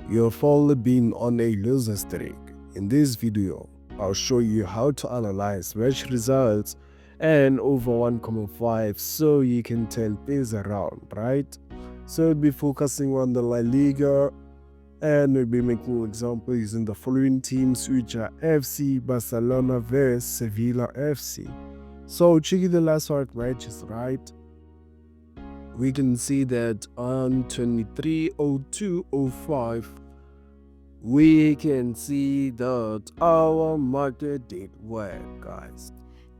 You've only been on a loser streak. In this video, I'll show you how to analyze match results and over 1.5 so you can tell things around, right? So we'll be focusing on the La Liga and we'll be making examples using the following teams, which are FC Barcelona vs Sevilla FC. So checking the last 5 matches, right? We can see that on 23/02/05 we can see that our market did well, guys.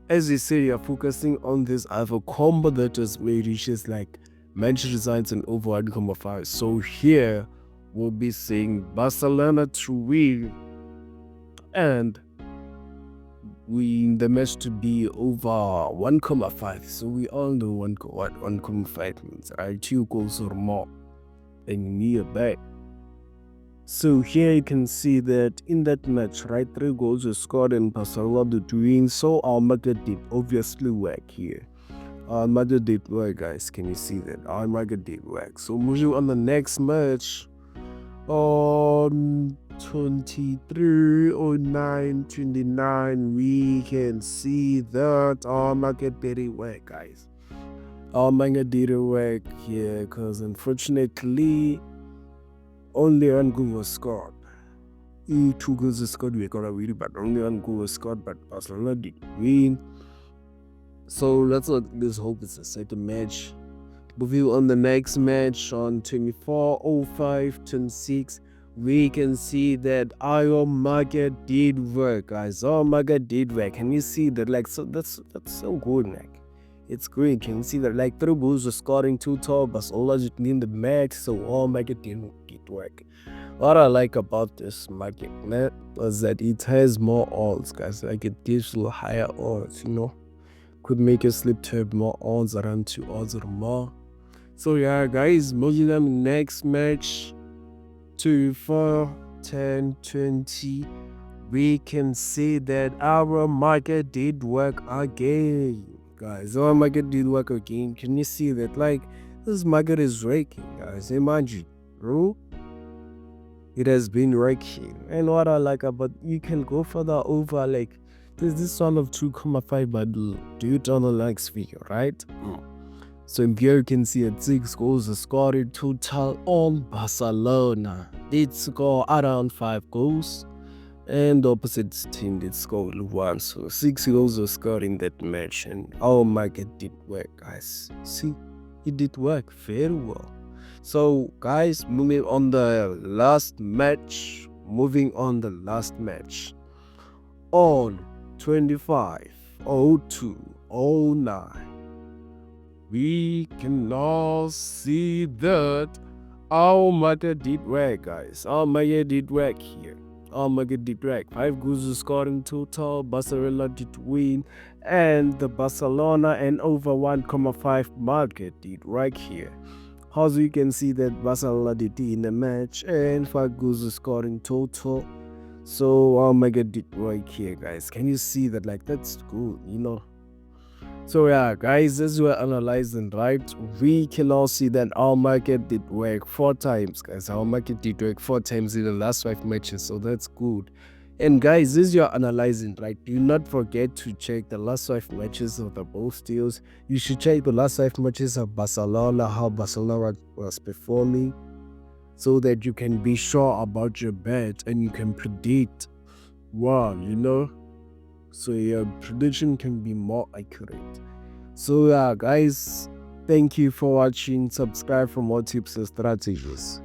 As you see, you're focusing on this. I have a combo that was made, which is like match results and over 1.5. So here we'll be seeing Barcelona to win and the match to be over 1.5. So we all know what 1.5 means, right? 2 goals or more, and you need a bet. So here you can see that in that match, right, 3 goals were scored and Barcelona to win. So our market did obviously work here. Our market did work, guys. Can you see that? Our market did work. So moving on the next match, on 23/09/29, we can see that our market didn't work, guys. Our market didn't work here because unfortunately only 1 goal was scored. 2 goals were scored, we got a win, but only 1 goal was scored, but Barcelona did win. So let's hope it's a second match. Moving on the next match on 24/05/26, we can see that our market did work, guys. Our market did work. Can you see that? Like, so that's so good, like. It's great. Can you see that? Like 3 goals were scored in total, but all just in the match, so our market did work. What I like about this market net is that it has more odds, guys. Like it gives you higher odds, could make you slip to have more odds, around 2 odds or more. So yeah, guys, moving on to the next match, 24/10/20, we can see that our market did work again, guys. Our market did work again. Can you see that? Like, this market is raking, guys. Imagine, bro. It has been raking. And what I like about, you can go further over, like, there's this one of 2.5, but do it on the next figure, right? So here you can see that 6 goals are scored in total on Barcelona. Did score around 5 goals, and the opposite team did score 1. So 6 goals were scored in that match, and our market did work, guys. See, it did work very well. So guys, moving on the last match, on 25/02/09. We can now see that our market did work, guys. Our market did work here. Our market did work. 5 goals were scored in total. Barcelona did win, and the Barcelona and over 1.5 market did work here. As you can see that Barcelona did in the match, and 5 goals were scored in total. So our market did work here, guys. Can you see that? Like, that's good, So yeah, guys, as we're analyzing, right, we can all see that our market did work 4 times, guys. Our market did work 4 times in the last 5 matches, so that's good. And guys, as you're analyzing, right, do not forget to check the last 5 matches of the both deals. You should check the last 5 matches of Barcelona, how Barcelona was performing, so that you can be sure about your bet and you can predict well, so your prediction can be more accurate. So yeah, guys, thank you for watching. Subscribe for more tips and strategies.